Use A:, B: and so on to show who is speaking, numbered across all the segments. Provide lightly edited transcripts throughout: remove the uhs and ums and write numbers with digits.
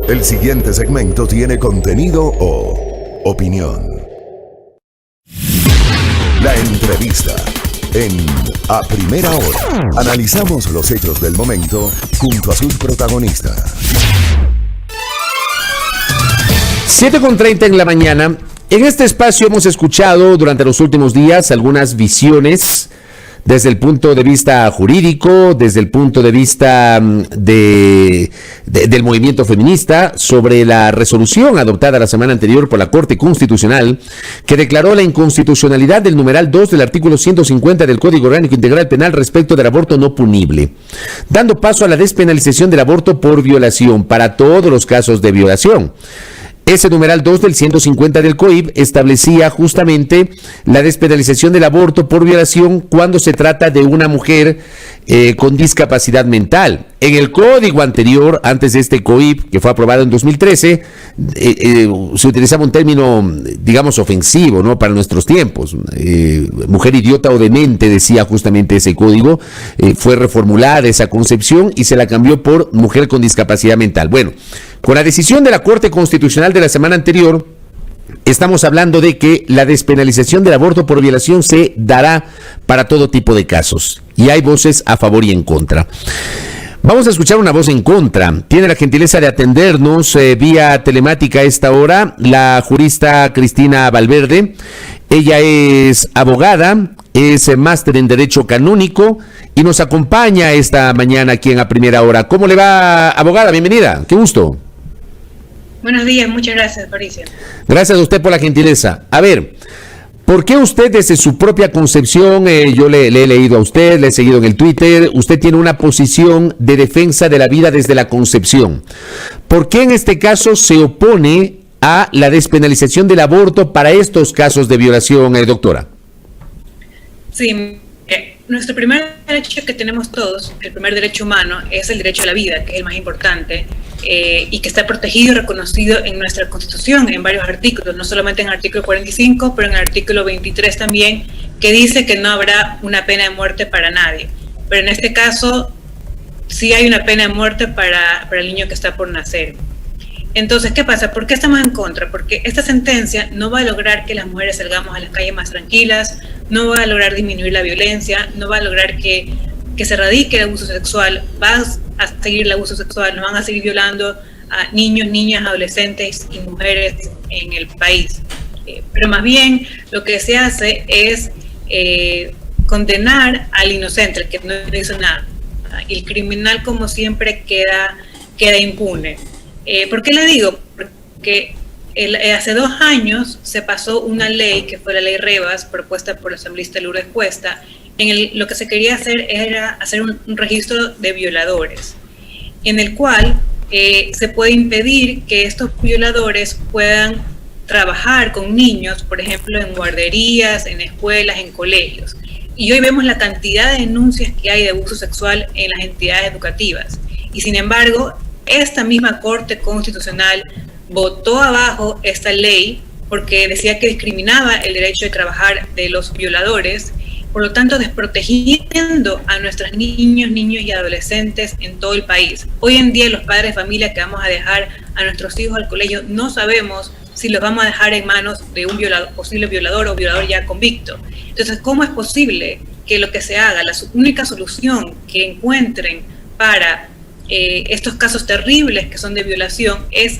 A: El siguiente segmento tiene contenido o opinión. La entrevista en A Primera Hora. Analizamos los hechos del momento junto a sus protagonistas.
B: 7:30 en la mañana. En este espacio hemos escuchado durante los últimos días algunas visiones desde el punto de vista jurídico, desde el punto de vista del movimiento feminista sobre la resolución adoptada la semana anterior por la Corte Constitucional que declaró la inconstitucionalidad del numeral 2 del artículo 150 del Código Orgánico Integral Penal respecto del aborto no punible, dando paso a la despenalización del aborto por violación para todos los casos de violación. Ese numeral 2 del 150 del COIP establecía justamente la despenalización del aborto por violación cuando se trata de una mujer con discapacidad mental. En el código anterior, antes de este COIP, que fue aprobado en 2013, se utilizaba un término, digamos, ofensivo, ¿no?, para nuestros tiempos. Mujer idiota o demente, decía justamente ese código. Fue reformulada esa concepción y se la cambió por mujer con discapacidad mental. Bueno, con la decisión de la Corte Constitucional de la semana anterior, estamos hablando de que la despenalización del aborto por violación se dará para todo tipo de casos. Y hay voces a favor y en contra. Vamos a escuchar una voz en contra. Tiene la gentileza de atendernos vía telemática a esta hora la jurista Cristina Valverde. Ella es abogada, es máster en Derecho Canónico y nos acompaña esta mañana aquí en A Primera Hora. ¿Cómo le va, abogada? Bienvenida. Qué gusto.
C: Buenos días, muchas gracias, Patricia.
B: Gracias a usted por la gentileza. A ver, ¿por qué usted desde su propia concepción, yo le he leído a usted, le he seguido en el Twitter, usted tiene una posición de defensa de la vida desde la concepción? ¿Por qué en este caso se opone a la despenalización del aborto para estos casos de violación, doctora?
C: Sí, nuestro primer derecho que tenemos todos, el primer derecho humano, es el derecho a la vida, que es el más importante, y que está protegido y reconocido en nuestra Constitución, en varios artículos, no solamente en el artículo 45, pero en el artículo 23 también, que dice que no habrá una pena de muerte para nadie. Pero en este caso, sí hay una pena de muerte para el niño que está por nacer. Entonces, ¿qué pasa? ¿Por qué estamos en contra? Porque esta sentencia no va a lograr que las mujeres salgamos a las calles más tranquilas, no va a lograr disminuir la violencia, no va a lograr que se erradique el abuso sexual, va a seguir el abuso sexual, nos van a seguir violando a niños, niñas, adolescentes y mujeres en el país. Pero más bien lo que se hace es condenar al inocente, el que no hizo nada. Y el criminal, como siempre, queda impune. ¿Por qué le digo? Porque hace 2 años se pasó una ley, que fue la ley Revas, propuesta por la asambleísta Lourdes Cuesta. Lo que se quería hacer era hacer un registro de violadores, en el cual se puede impedir que estos violadores puedan trabajar con niños, por ejemplo, en guarderías, en escuelas, en colegios. Y hoy vemos la cantidad de denuncias que hay de abuso sexual en las entidades educativas. Y sin embargo, esta misma Corte Constitucional votó abajo esta ley porque decía que discriminaba el derecho de trabajar de los violadores, por lo tanto desprotegiendo a nuestros niños y adolescentes en todo el país. Hoy en día los padres de familia que vamos a dejar a nuestros hijos al colegio no sabemos si los vamos a dejar en manos de un posible violador o violador ya convicto. Entonces, ¿cómo es posible que lo que se haga, la única solución que encuentren para estos casos terribles que son de violación es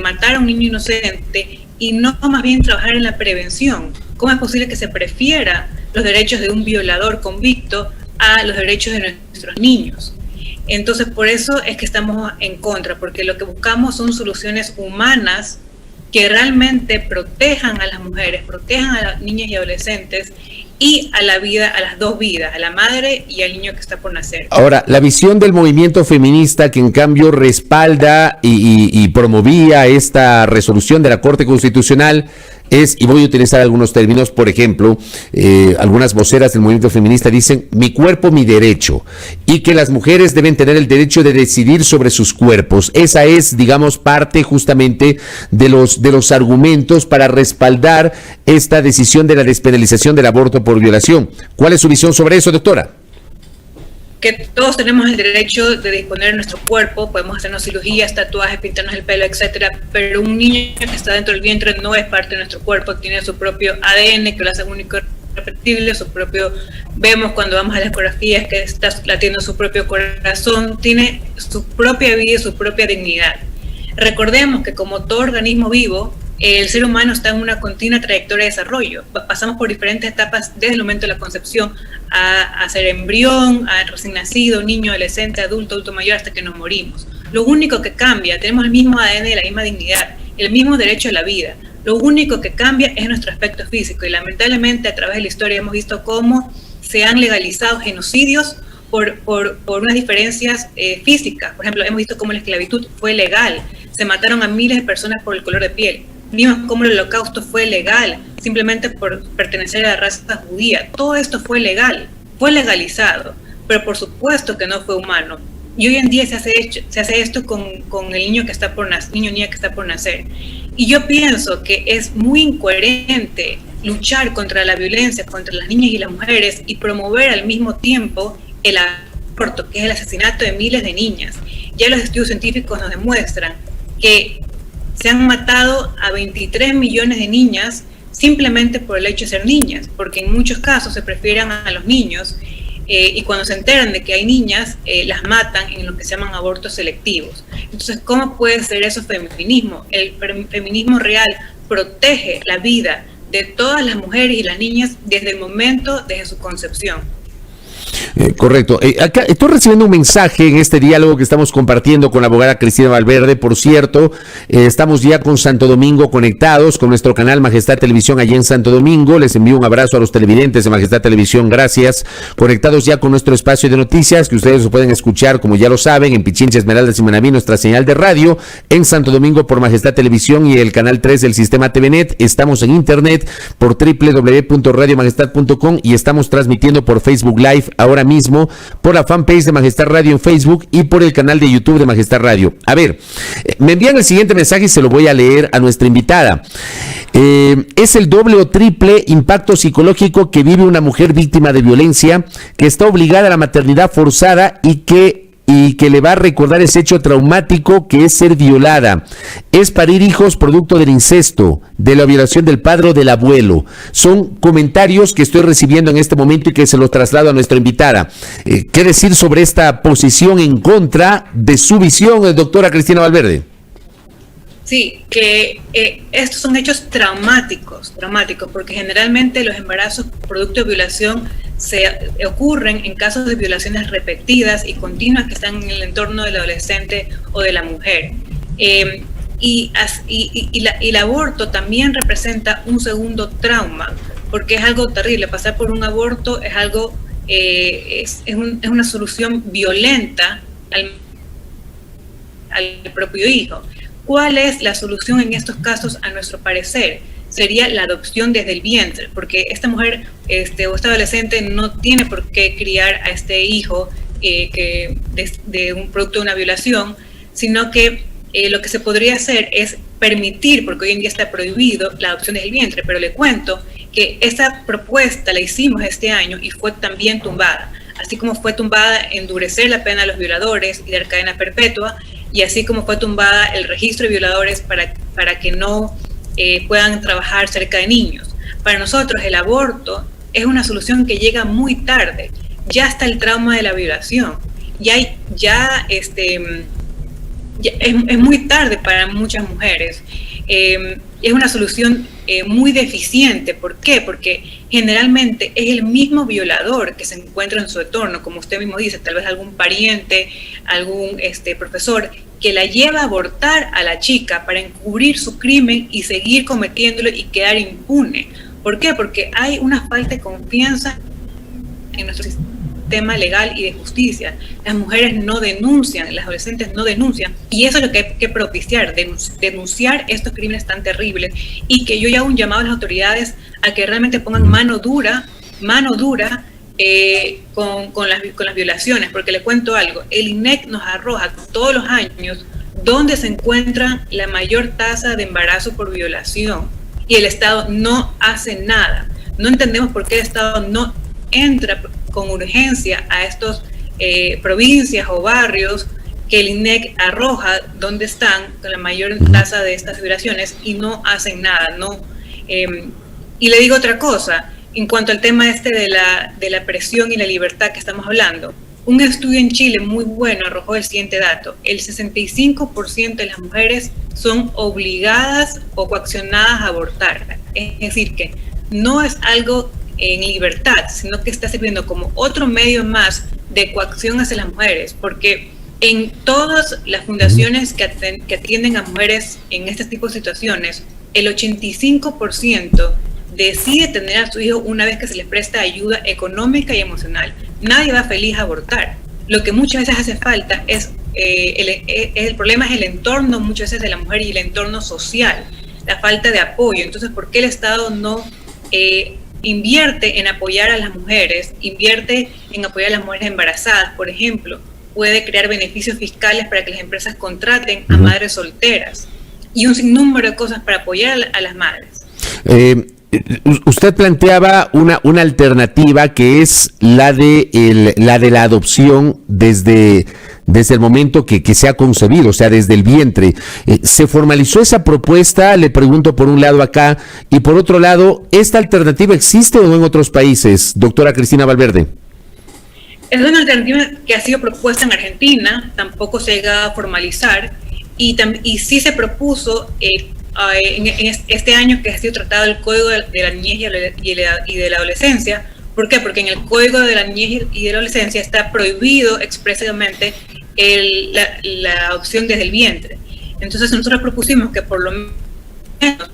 C: matar a un niño inocente y no más bien trabajar en la prevención? ¿Cómo es posible que se prefiera los derechos de un violador convicto a los derechos de nuestros niños? Entonces, por eso es que estamos en contra, porque lo que buscamos son soluciones humanas que realmente protejan a las mujeres, protejan a las niñas y adolescentes y a la vida, a las dos vidas, a la madre y al niño que está por nacer.
B: Ahora, la visión del movimiento feminista que en cambio respalda y promovía esta resolución de la Corte Constitucional es, y voy a utilizar algunos términos, por ejemplo, algunas voceras del movimiento feminista dicen mi cuerpo, mi derecho, y que las mujeres deben tener el derecho de decidir sobre sus cuerpos. Esa es, digamos, parte justamente de los argumentos para respaldar esta decisión de la despenalización del aborto por violación. ¿Cuál es su visión sobre eso, doctora?
C: que todos tenemos el derecho de disponer de nuestro cuerpo, podemos hacernos cirugías, tatuajes, pintarnos el pelo, etcétera, pero un niño que está dentro del vientre no es parte de nuestro cuerpo, tiene su propio ADN que lo hace único, repetible, su propio, vemos cuando vamos a las ecografías que está latiendo su propio corazón, tiene su propia vida y su propia dignidad. Recordemos que como todo organismo vivo, el ser humano está en una continua trayectoria de desarrollo. Pasamos por diferentes etapas desde el momento de la concepción a ser embrión, a recién nacido, niño, adolescente, adulto, adulto mayor, hasta que nos morimos. Lo único que cambia, tenemos el mismo ADN y la misma dignidad, el mismo derecho a la vida. Lo único que cambia es nuestro aspecto físico y lamentablemente a través de la historia hemos visto cómo se han legalizado genocidios por unas diferencias físicas. Por ejemplo, hemos visto cómo la esclavitud fue legal, se mataron a miles de personas por el color de piel. Vimos cómo el holocausto fue legal, simplemente por pertenecer a la raza judía. Todo esto fue legal, fue legalizado, pero por supuesto que no fue humano. Y hoy en día se hace esto con el niño que está por nacer, niño o niña que está por nacer. Y yo pienso que es muy incoherente luchar contra la violencia contra las niñas y las mujeres y promover al mismo tiempo el aborto, que es el asesinato de miles de niñas. Ya los estudios científicos nos demuestran que se han matado a 23 millones de niñas simplemente por el hecho de ser niñas, porque en muchos casos se prefieren a los niños y cuando se enteran de que hay niñas, las matan en lo que se llaman abortos selectivos. Entonces, ¿cómo puede ser eso feminismo? El feminismo real protege la vida de todas las mujeres y las niñas desde el momento, desde su concepción.
B: Correcto. Acá estoy recibiendo un mensaje en este diálogo que estamos compartiendo con la abogada Cristina Valverde. Por cierto, estamos ya con Santo Domingo conectados con nuestro canal Majestad Televisión allá en Santo Domingo. Les envío un abrazo a los televidentes de Majestad Televisión. Gracias. Conectados ya con nuestro espacio de noticias que ustedes lo pueden escuchar, como ya lo saben, en Pichincha, Esmeraldas y Manabí, nuestra señal de radio, en Santo Domingo por Majestad Televisión y el canal 3 del sistema TVNet. Estamos en internet por www.radiomajestad.com y estamos transmitiendo por Facebook Live ahora mismo, por la fanpage de Majestad Radio en Facebook y por el canal de YouTube de Majestad Radio. A ver, me envían el siguiente mensaje y se lo voy a leer a nuestra invitada. Es el doble o triple impacto psicológico que vive una mujer víctima de violencia, que está obligada a la maternidad forzada y que le va a recordar ese hecho traumático que es ser violada. Es parir hijos producto del incesto, de la violación del padre o del abuelo. Son comentarios que estoy recibiendo en este momento y que se los traslado a nuestra invitada. ¿Qué decir sobre esta posición en contra de su visión, doctora Cristina Valverde?
C: Sí, que estos son hechos traumáticos, porque generalmente los embarazos producto de violación se ocurren en casos de violaciones repetidas y continuas que están en el entorno del adolescente o de la mujer. Y el aborto también representa un segundo trauma, porque es algo terrible. Pasar por un aborto es algo, es una solución violenta al propio hijo. ¿Cuál es la solución en estos casos, a nuestro parecer? Sería la adopción desde el vientre, porque esta mujer o este adolescente no tiene por qué criar a este hijo de un producto de una violación, sino que lo que se podría hacer es permitir, porque hoy en día está prohibido, la adopción desde el vientre, pero le cuento que esta propuesta la hicimos este año y fue también tumbada, así como fue tumbada endurecer la pena a los violadores y dar cadena perpetua, y así como fue tumbada el registro de violadores para que no puedan trabajar cerca de niños. Para nosotros el aborto es una solución que llega muy tarde, ya está el trauma de la violación, es muy tarde para muchas mujeres. Es una solución muy deficiente. ¿Por qué? Porque generalmente es el mismo violador que se encuentra en su entorno, como usted mismo dice, tal vez algún pariente, algún profesor, que la lleva a abortar a la chica para encubrir su crimen y seguir cometiéndolo y quedar impune. ¿Por qué? Porque hay una falta de confianza en nuestro sistema legal y de justicia. Las mujeres no denuncian, las adolescentes no denuncian, y eso es lo que hay que propiciar, denunciar estos crímenes tan terribles, y que yo hago un llamado a las autoridades a que realmente pongan mano dura con las violaciones, porque le cuento algo, el INEC nos arroja todos los años dónde se encuentra la mayor tasa de embarazo por violación, y el Estado no hace nada. No entendemos por qué el Estado no entra con urgencia a estos provincias o barrios que el INEC arroja donde están con la mayor tasa de estas violaciones y no hacen nada, ¿no? Y le digo otra cosa, en cuanto al tema de la presión y la libertad que estamos hablando. Un estudio en Chile muy bueno arrojó el siguiente dato: el 65% de las mujeres son obligadas o coaccionadas a abortar. Es decir, que no es algo en libertad, sino que está sirviendo como otro medio más de coacción hacia las mujeres, porque en todas las fundaciones que atienden a mujeres en este tipo de situaciones, el 85% decide tener a su hijo una vez que se les presta ayuda económica y emocional. Nadie va feliz a abortar. Lo que muchas veces hace falta es, el problema es el entorno muchas veces de la mujer y el entorno social, la falta de apoyo. Entonces, ¿por qué el Estado no invierte en apoyar a las mujeres, invierte en apoyar a las mujeres embarazadas, por ejemplo? Puede crear beneficios fiscales para que las empresas contraten a madres solteras y un sinnúmero de cosas para apoyar a las madres.
B: Usted planteaba una alternativa que es la de la adopción desde el momento que se ha concebido, o sea, desde el vientre. ¿Se formalizó esa propuesta? Le pregunto por un lado acá, y por otro lado, ¿esta alternativa existe o no en otros países, doctora Cristina Valverde?
C: Es una alternativa que ha sido propuesta en Argentina, tampoco se llega a formalizar, y sí se propuso en este año que ha sido tratado el Código de la Niñez y de la Adolescencia. ¿Por qué? Porque en el Código de la Niñez y de la Adolescencia está prohibido expresamente la adopción desde el vientre. Entonces nosotros propusimos que por lo menos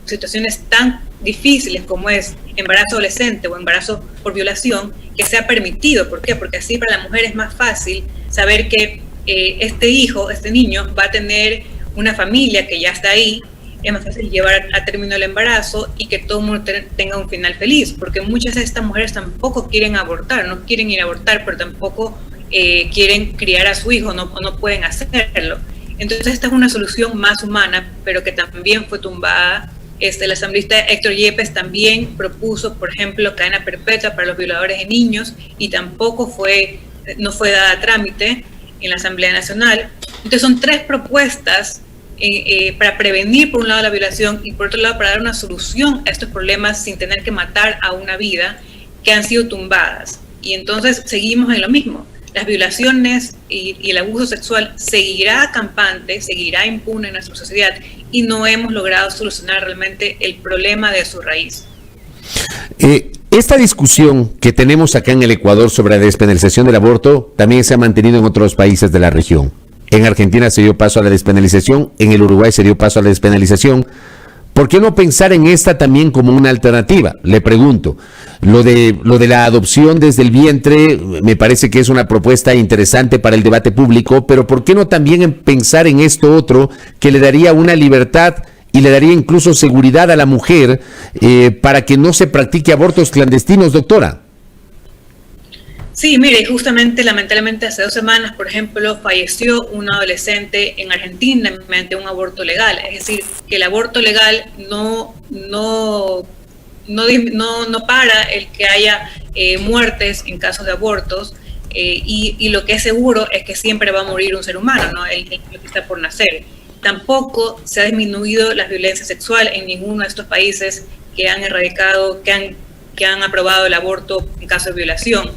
C: situaciones tan difíciles como es embarazo adolescente o embarazo por violación, que sea permitido. ¿Por qué? Porque así para la mujer es más fácil saber que este niño va a tener una familia que ya está ahí, es más fácil llevar a término el embarazo y que todo el mundo tenga un final feliz, porque muchas de estas mujeres tampoco quieren abortar, no quieren ir a abortar, pero tampoco quieren criar a su hijo, no pueden hacerlo. Entonces esta es una solución más humana, pero que también fue tumbada. El asambleísta Héctor Yepes también propuso, por ejemplo, cadena perpetua para los violadores de niños y tampoco no fue dada a trámite en la Asamblea Nacional. Entonces son tres propuestas para prevenir, por un lado, la violación y por otro lado para dar una solución a estos problemas sin tener que matar a una vida, que han sido tumbadas. Y entonces seguimos en lo mismo. Las violaciones y el abuso sexual seguirá campante, seguirá impune en nuestra sociedad y no hemos logrado solucionar realmente el problema de su raíz.
B: Esta discusión que tenemos acá en el Ecuador sobre la despenalización del aborto también se ha mantenido en otros países de la región. En Argentina se dio paso a la despenalización, en el Uruguay se dio paso a la despenalización. ¿Por qué no pensar en esta también como una alternativa? Le pregunto, lo de la adopción desde el vientre me parece que es una propuesta interesante para el debate público, pero ¿por qué no también pensar en esto otro que le daría una libertad y le daría incluso seguridad a la mujer para que no se practique abortos clandestinos, doctora?
C: Sí, mire, justamente, lamentablemente, hace 2 semanas, por ejemplo, falleció un adolescente en Argentina mediante un aborto legal. Es decir, que el aborto legal no para el que haya muertes en casos de abortos, y lo que es seguro es que siempre va a morir un ser humano, ¿no? El que está por nacer. Tampoco se ha disminuido la violencia sexual en ninguno de estos países que han erradicado, que han aprobado el aborto en caso de violación.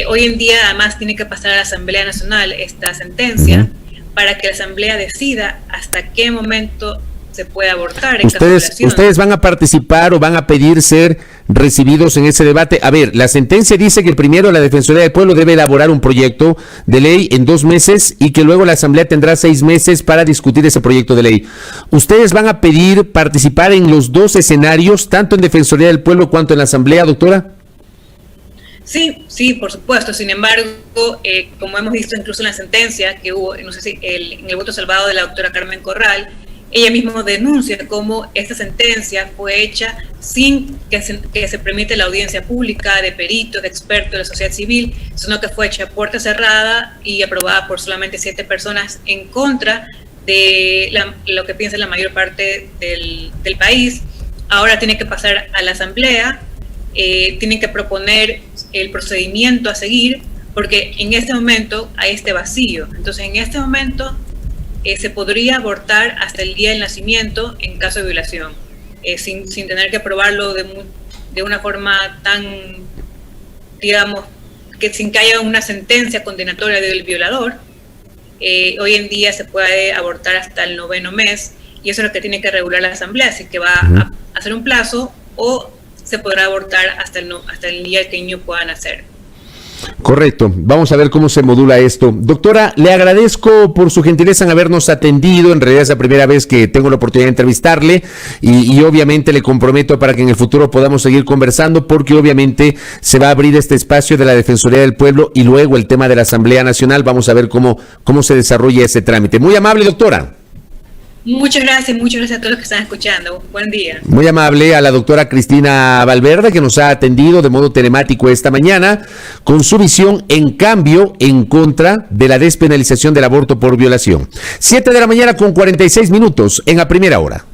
C: Hoy en día, además, tiene que pasar a la Asamblea Nacional esta sentencia para que la Asamblea decida hasta qué momento se puede abortar.
B: ¿Ustedes van a participar o van a pedir ser recibidos en ese debate? A ver, la sentencia dice que primero la Defensoría del Pueblo debe elaborar un proyecto de ley en 2 meses y que luego la Asamblea tendrá 6 meses para discutir ese proyecto de ley. ¿Ustedes van a pedir participar en los 2 escenarios, tanto en Defensoría del Pueblo cuanto en la Asamblea, doctora?
C: Sí, por supuesto. Sin embargo, como hemos visto incluso en la sentencia que hubo, no sé si en el voto salvado de la doctora Carmen Corral, ella misma denuncia cómo esta sentencia fue hecha sin que se permite la audiencia pública de peritos, de expertos de la sociedad civil, sino que fue hecha a puerta cerrada y aprobada por solamente 7 personas en contra de lo que piensa la mayor parte del país. Ahora tiene que pasar a la Asamblea, tienen que proponer el procedimiento a seguir porque en este momento hay este vacío. Entonces, en este momento se podría abortar hasta el día del nacimiento en caso de violación, sin tener que probarlo de una forma tan, digamos, que sin que haya una sentencia condenatoria del violador. Hoy en día se puede abortar hasta el 9º mes, y eso es lo que tiene que regular la Asamblea, si que va a hacer un plazo o se podrá abortar hasta el día que el niño pueda nacer.
B: Correcto. Vamos a ver cómo se modula esto. Doctora, le agradezco por su gentileza en habernos atendido. En realidad es la primera vez que tengo la oportunidad de entrevistarle y obviamente le comprometo para que en el futuro podamos seguir conversando, porque obviamente se va a abrir este espacio de la Defensoría del Pueblo y luego el tema de la Asamblea Nacional. Vamos a ver cómo se desarrolla ese trámite. Muy amable, doctora.
C: Muchas gracias a todos los que están escuchando. Buen día.
B: Muy amable a la doctora Cristina Valverde, que nos ha atendido de modo telemático esta mañana con su visión, en cambio, en contra de la despenalización del aborto por violación. 7 de la mañana con 46 minutos en A Primera Hora.